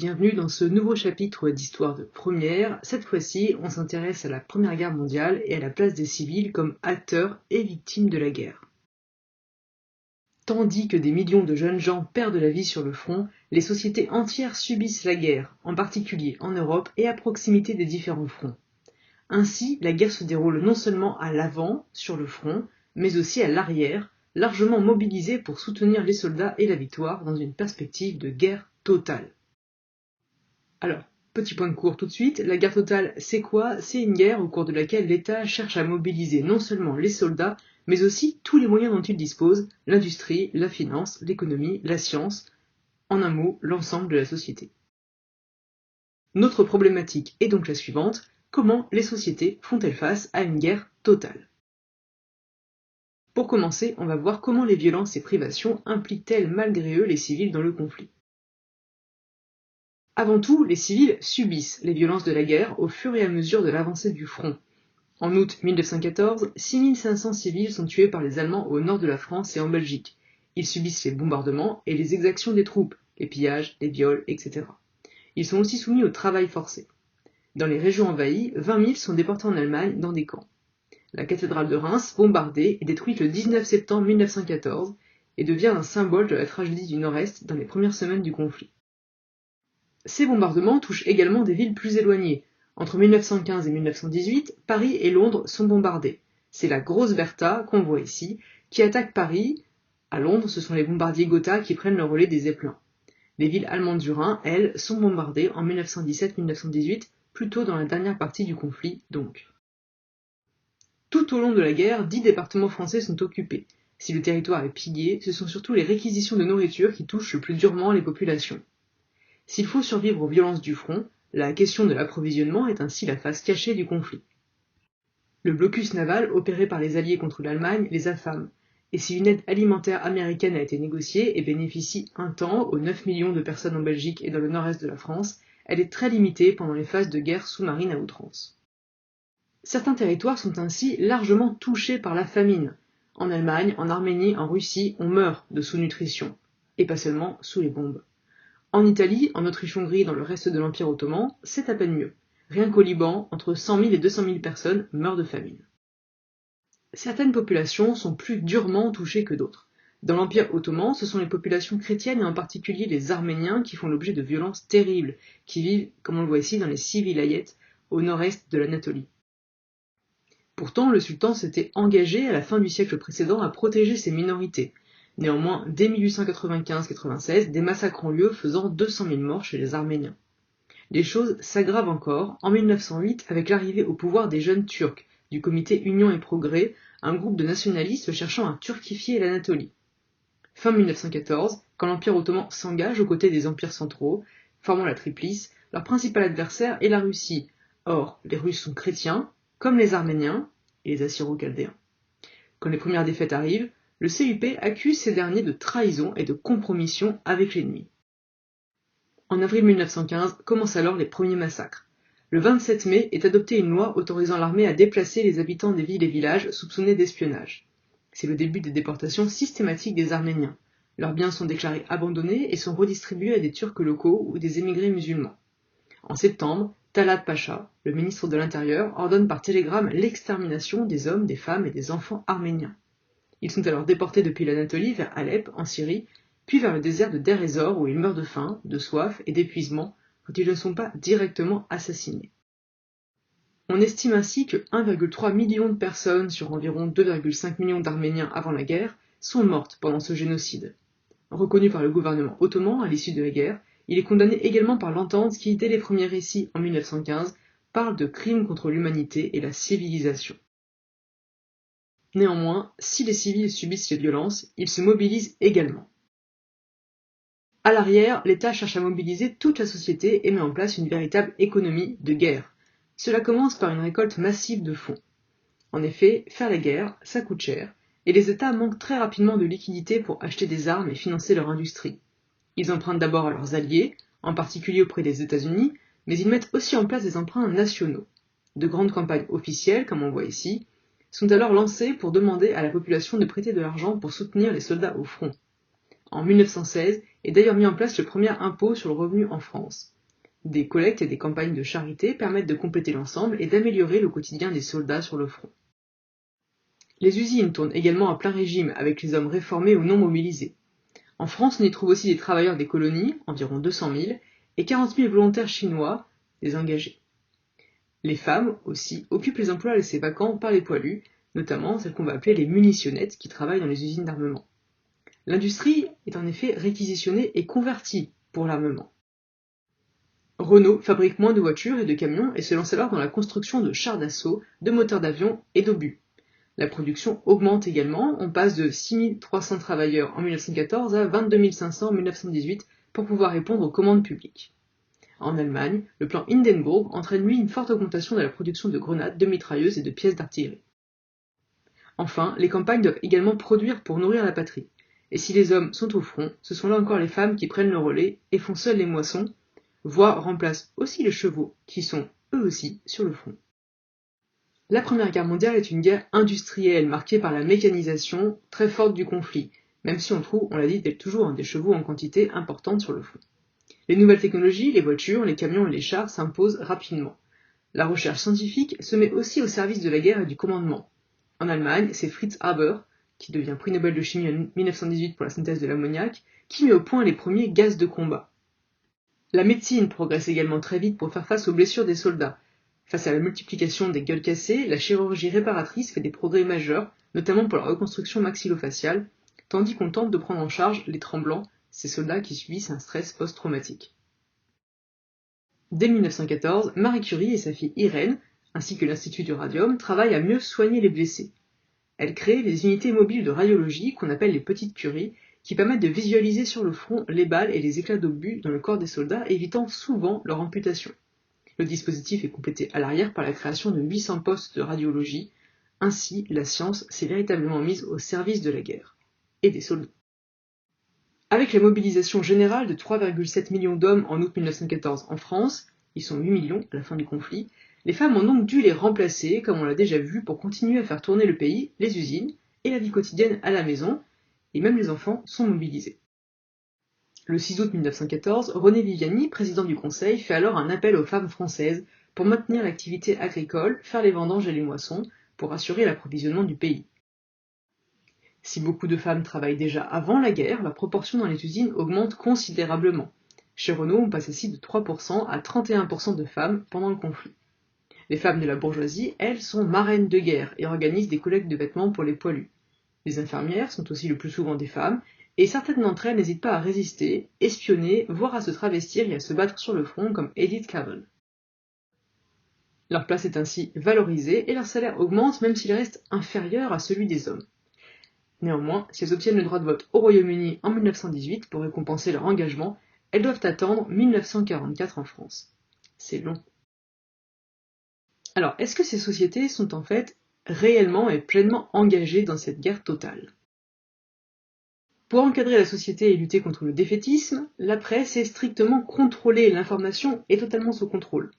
bienvenue dans ce nouveau chapitre d'Histoire de première. Cette fois-ci, on s'intéresse à la Première Guerre mondiale et à la place des civils comme acteurs et victimes de la guerre. Tandis que des millions de jeunes gens perdent la vie sur le front, les sociétés entières subissent la guerre, en particulier en Europe et à proximité des différents fronts. Ainsi, la guerre se déroule non seulement à l'avant, sur le front, mais aussi à l'arrière, largement mobilisée pour soutenir les soldats et la victoire dans une perspective de guerre totale. Alors, petit point de cours tout de suite, la guerre totale, c'est quoi? C'est une guerre au cours de laquelle l'État cherche à mobiliser non seulement les soldats, mais aussi tous les moyens dont il dispose, l'industrie, la finance, l'économie, la science, en un mot, l'ensemble de la société. Notre problématique est donc la suivante, comment les sociétés font-elles face à une guerre totale? Pour commencer, on va voir comment les violences et privations impliquent-elles malgré eux les civils dans le conflit. Avant tout, les civils subissent les violences de la guerre au fur et à mesure de l'avancée du front. En août 1914, 6500 civils sont tués par les Allemands au nord de la France et en Belgique. Ils subissent les bombardements et les exactions des troupes, les pillages, les viols, etc. Ils sont aussi soumis au travail forcé. Dans les régions envahies, 20 000 sont déportés en Allemagne dans des camps. La cathédrale de Reims, bombardée et détruite le 19 septembre 1914, et devient un symbole de la tragédie du Nord-Est dans les premières semaines du conflit. Ces bombardements touchent également des villes plus éloignées. Entre 1915 et 1918, Paris et Londres sont bombardés. C'est la Grosse Bertha, qu'on voit ici, qui attaque Paris. À Londres, ce sont les bombardiers Gotha qui prennent le relais des Zeppelins. Les villes allemandes du Rhin, elles, sont bombardées en 1917-1918, plutôt dans la dernière partie du conflit, donc. Tout au long de la guerre, 10 départements français sont occupés. Si le territoire est pillé, ce sont surtout les réquisitions de nourriture qui touchent le plus durement les populations. S'il faut survivre aux violences du front, la question de l'approvisionnement est ainsi la face cachée du conflit. Le blocus naval opéré par les Alliés contre l'Allemagne les affame, et si une aide alimentaire américaine a été négociée et bénéficie un temps aux 9 millions de personnes en Belgique et dans le nord-est de la France, elle est très limitée pendant les phases de guerre sous-marine à outrance. Certains territoires sont ainsi largement touchés par la famine. En Allemagne, en Arménie, en Russie, on meurt de sous-nutrition, et pas seulement sous les bombes. En Italie, en Autriche-Hongrie et dans le reste de l'Empire ottoman, c'est à peine mieux. Rien qu'au Liban, entre 100 000 et 200 000 personnes meurent de famine. Certaines populations sont plus durement touchées que d'autres. Dans l'Empire ottoman, ce sont les populations chrétiennes et en particulier les Arméniens qui font l'objet de violences terribles, qui vivent, comme on le voit ici, dans les 6 vilayettes au nord-est de l'Anatolie. Pourtant, le sultan s'était engagé à la fin du siècle précédent à protéger ces minorités. Néanmoins, dès 1895-96, des massacres ont lieu faisant 200 000 morts chez les Arméniens. Les choses s'aggravent encore en 1908 avec l'arrivée au pouvoir des jeunes Turcs, du comité Union et Progrès, un groupe de nationalistes cherchant à turquifier l'Anatolie. Fin 1914, quand l'Empire ottoman s'engage aux côtés des empires centraux, formant la Triplice, leur principal adversaire est la Russie. Or, les Russes sont chrétiens, comme les Arméniens et les Assyro-Chaldéens. Quand les premières défaites arrivent, le CUP accuse ces derniers de trahison et de compromission avec l'ennemi. En avril 1915 commencent alors les premiers massacres. Le 27 mai est adoptée une loi autorisant l'armée à déplacer les habitants des villes et villages soupçonnés d'espionnage. C'est le début des déportations systématiques des Arméniens. Leurs biens sont déclarés abandonnés et sont redistribués à des Turcs locaux ou des émigrés musulmans. En septembre, Talat Pacha, le ministre de l'Intérieur, ordonne par télégramme l'extermination des hommes, des femmes et des enfants arméniens. Ils sont alors déportés depuis l'Anatolie vers Alep, en Syrie, puis vers le désert de Deir ez-Zor où ils meurent de faim, de soif et d'épuisement quand ils ne sont pas directement assassinés. On estime ainsi que 1,3 million de personnes sur environ 2,5 millions d'Arméniens avant la guerre sont mortes pendant ce génocide. Reconnu par le gouvernement ottoman à l'issue de la guerre, il est condamné également par l'Entente qui, dès les premiers récits en 1915, parle de crimes contre l'humanité et la civilisation. Néanmoins, si les civils subissent les violences, ils se mobilisent également. À l'arrière, l'État cherche à mobiliser toute la société et met en place une véritable économie de guerre. Cela commence par une récolte massive de fonds. En effet, faire la guerre, ça coûte cher, et les États manquent très rapidement de liquidités pour acheter des armes et financer leur industrie. Ils empruntent d'abord à leurs alliés, en particulier auprès des États-Unis, mais ils mettent aussi en place des emprunts nationaux. De grandes campagnes officielles, comme on voit ici, sont alors lancées pour demander à la population de prêter de l'argent pour soutenir les soldats au front. En 1916 est d'ailleurs mis en place le premier impôt sur le revenu en France. Des collectes et des campagnes de charité permettent de compléter l'ensemble et d'améliorer le quotidien des soldats sur le front. Les usines tournent également à plein régime avec les hommes réformés ou non mobilisés. En France, on y trouve aussi des travailleurs des colonies, environ 200 000, et 40 000 volontaires chinois, des engagés. Les femmes, aussi, occupent les emplois laissés vacants par les poilus, notamment celles qu'on va appeler les munitionnettes qui travaillent dans les usines d'armement. L'industrie est en effet réquisitionnée et convertie pour l'armement. Renault fabrique moins de voitures et de camions et se lance alors dans la construction de chars d'assaut, de moteurs d'avion et d'obus. La production augmente également, on passe de 6 300 travailleurs en 1914 à 22 500 en 1918 pour pouvoir répondre aux commandes publiques. En Allemagne, le plan Hindenburg entraîne lui une forte augmentation de la production de grenades, de mitrailleuses et de pièces d'artillerie. Enfin, les campagnes doivent également produire pour nourrir la patrie. Et si les hommes sont au front, ce sont là encore les femmes qui prennent le relais et font seules les moissons, voire remplacent aussi les chevaux, qui sont, eux aussi, sur le front. La Première Guerre mondiale est une guerre industrielle marquée par la mécanisation très forte du conflit, même si on trouve, on l'a dit, toujours des chevaux en quantité importante sur le front. Les nouvelles technologies, les voitures, les camions et les chars s'imposent rapidement. La recherche scientifique se met aussi au service de la guerre et du commandement. En Allemagne, c'est Fritz Haber, qui devient prix Nobel de chimie en 1918 pour la synthèse de l'ammoniac, qui met au point les premiers gaz de combat. La médecine progresse également très vite pour faire face aux blessures des soldats. Face à la multiplication des gueules cassées, la chirurgie réparatrice fait des progrès majeurs, notamment pour la reconstruction maxillofaciale, tandis qu'on tente de prendre en charge les tremblants, ces soldats qui subissent un stress post-traumatique. Dès 1914, Marie Curie et sa fille Irène, ainsi que l'Institut du Radium, travaillent à mieux soigner les blessés. Elle crée des unités mobiles de radiologie qu'on appelle les petites curies, qui permettent de visualiser sur le front les balles et les éclats d'obus dans le corps des soldats, évitant souvent leur amputation. Le dispositif est complété à l'arrière par la création de 800 postes de radiologie. Ainsi, la science s'est véritablement mise au service de la guerre et des soldats. Avec la mobilisation générale de 3,7 millions d'hommes en août 1914 en France, ils sont 8 millions à la fin du conflit, les femmes ont donc dû les remplacer, comme on l'a déjà vu, pour continuer à faire tourner le pays, les usines et la vie quotidienne à la maison, et même les enfants sont mobilisés. Le 6 août 1914, René Viviani, président du Conseil, fait alors un appel aux femmes françaises pour maintenir l'activité agricole, faire les vendanges et les moissons, pour assurer l'approvisionnement du pays. Si beaucoup de femmes travaillent déjà avant la guerre, la proportion dans les usines augmente considérablement. Chez Renault, on passe ainsi de 3% à 31% de femmes pendant le conflit. Les femmes de la bourgeoisie, elles, sont marraines de guerre et organisent des collectes de vêtements pour les poilus. Les infirmières sont aussi le plus souvent des femmes, et certaines d'entre elles n'hésitent pas à résister, espionner, voire à se travestir et à se battre sur le front comme Edith Cavell. Leur place est ainsi valorisée et leur salaire augmente même s'il reste inférieur à celui des hommes. Néanmoins, si elles obtiennent le droit de vote au Royaume-Uni en 1918 pour récompenser leur engagement, elles doivent attendre 1944 en France. C'est long. Alors, est-ce que ces sociétés sont en fait réellement et pleinement engagées dans cette guerre totale ? Pour encadrer la société et lutter contre le défaitisme, la presse est strictement contrôlée, l'information est totalement sous contrôle.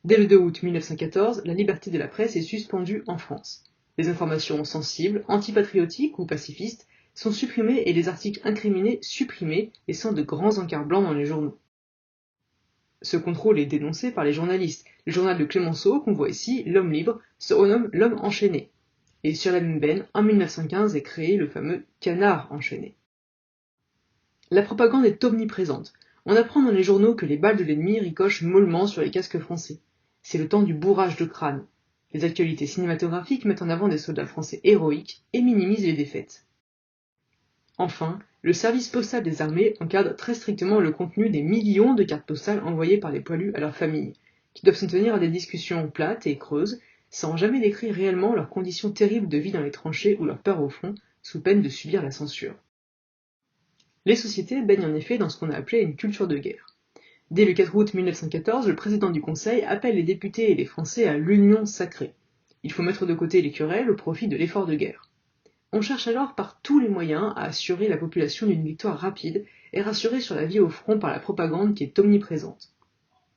Dès le 2 août 1914, la liberté de la presse est suspendue en France. Les informations sensibles, antipatriotiques ou pacifistes sont supprimées et les articles incriminés supprimés, laissant de grands encarts blancs dans les journaux. Ce contrôle est dénoncé par les journalistes. Le journal de Clémenceau, qu'on voit ici, L'Homme libre, se renomme L'Homme enchaîné. Et sur la même veine, en 1915 est créé le fameux Canard enchaîné. La propagande est omniprésente. On apprend dans les journaux que les balles de l'ennemi ricochent mollement sur les casques français. C'est le temps du bourrage de crâne. Les actualités cinématographiques mettent en avant des soldats français héroïques et minimisent les défaites. Enfin, le service postal des armées encadre très strictement le contenu des millions de cartes postales envoyées par les poilus à leurs familles, qui doivent se tenir à des discussions plates et creuses, sans jamais décrire réellement leurs conditions terribles de vie dans les tranchées ou leur peur au front, sous peine de subir la censure. Les sociétés baignent en effet dans ce qu'on a appelé une culture de guerre. Dès le 4 août 1914, le président du Conseil appelle les députés et les Français à l'union sacrée. Il faut mettre de côté les querelles au profit de l'effort de guerre. On cherche alors par tous les moyens à assurer la population d'une victoire rapide et rassurer sur la vie au front par la propagande qui est omniprésente.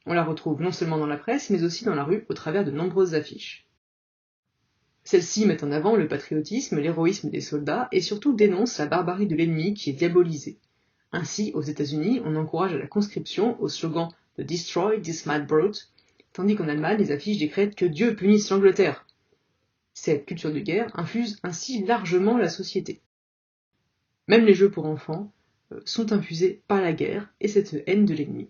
On la retrouve non seulement dans la presse, mais aussi dans la rue au travers de nombreuses affiches. Celles-ci mettent en avant le patriotisme, l'héroïsme des soldats et surtout dénoncent la barbarie de l'ennemi qui est diabolisée. Ainsi, aux États-Unis, on encourage à la conscription au slogan de Destroy this mad brute, tandis qu'en Allemagne, les affiches décrètent que Dieu punisse l'Angleterre. Cette culture de guerre infuse ainsi largement la société. Même les jeux pour enfants sont infusés par la guerre et cette haine de l'ennemi.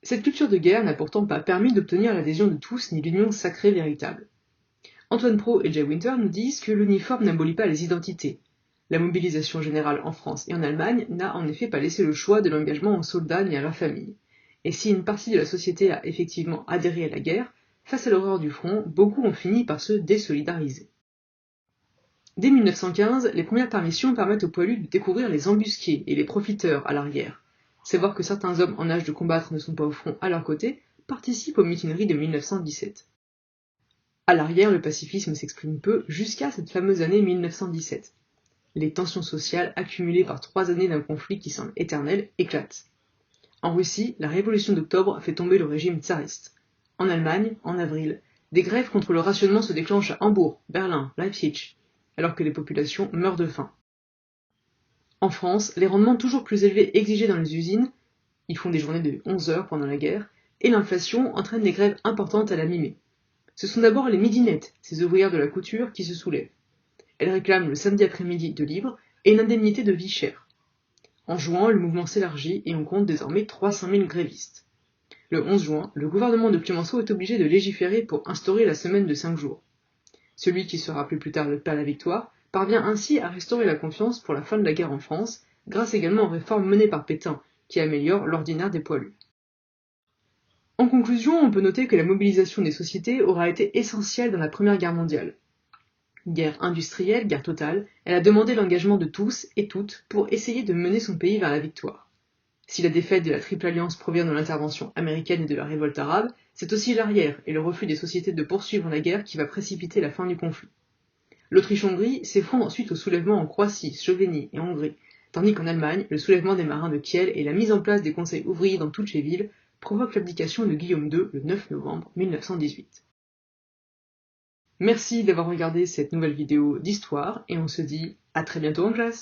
Cette culture de guerre n'a pourtant pas permis d'obtenir l'adhésion de tous ni l'union sacrée véritable. Antoine Pro et Jay Winter nous disent que l'uniforme n'abolit pas les identités. La mobilisation générale en France et en Allemagne n'a en effet pas laissé le choix de l'engagement aux soldats ni à leurs familles. Et si une partie de la société a effectivement adhéré à la guerre, face à l'horreur du front, beaucoup ont fini par se désolidariser. Dès 1915, les premières permissions permettent aux poilus de découvrir les embusqués et les profiteurs à l'arrière. Savoir que certains hommes en âge de combattre ne sont pas au front à leur côté participe aux mutineries de 1917. À l'arrière, le pacifisme s'exprime peu jusqu'à cette fameuse année 1917. Les tensions sociales accumulées par 3 années d'un conflit qui semble éternel éclatent. En Russie, la révolution d'octobre fait tomber le régime tsariste. En Allemagne, en avril, des grèves contre le rationnement se déclenchent à Hambourg, Berlin, Leipzig, alors que les populations meurent de faim. En France, les rendements toujours plus élevés exigés dans les usines, ils font des journées de 11 heures pendant la guerre, et l'inflation entraîne des grèves importantes à la mi-mai. Ce sont d'abord les midinettes, ces ouvrières de la couture, qui se soulèvent. Elles réclament le samedi après-midi de libre et une indemnité de vie chère. En juin, le mouvement s'élargit et on compte désormais 300 000 grévistes. Le 11 juin, le gouvernement de Clemenceau est obligé de légiférer pour instaurer la semaine de 5 jours. Celui qui sera plus tard le père de la victoire parvient ainsi à restaurer la confiance pour la fin de la guerre en France, grâce également aux réformes menées par Pétain, qui améliorent l'ordinaire des poilus. En conclusion, on peut noter que la mobilisation des sociétés aura été essentielle dans la Première Guerre mondiale. Guerre industrielle, guerre totale, elle a demandé l'engagement de tous et toutes pour essayer de mener son pays vers la victoire. Si la défaite de la Triple Alliance provient de l'intervention américaine et de la révolte arabe, c'est aussi l'arrière et le refus des sociétés de poursuivre la guerre qui va précipiter la fin du conflit. L'Autriche-Hongrie s'effondre ensuite au soulèvement en Croatie, Slovénie et Hongrie, tandis qu'en Allemagne, le soulèvement des marins de Kiel et la mise en place des conseils ouvriers dans toutes les villes provoquent l'abdication de Guillaume II le 9 novembre 1918. Merci d'avoir regardé cette nouvelle vidéo d'histoire et on se dit à très bientôt en classe.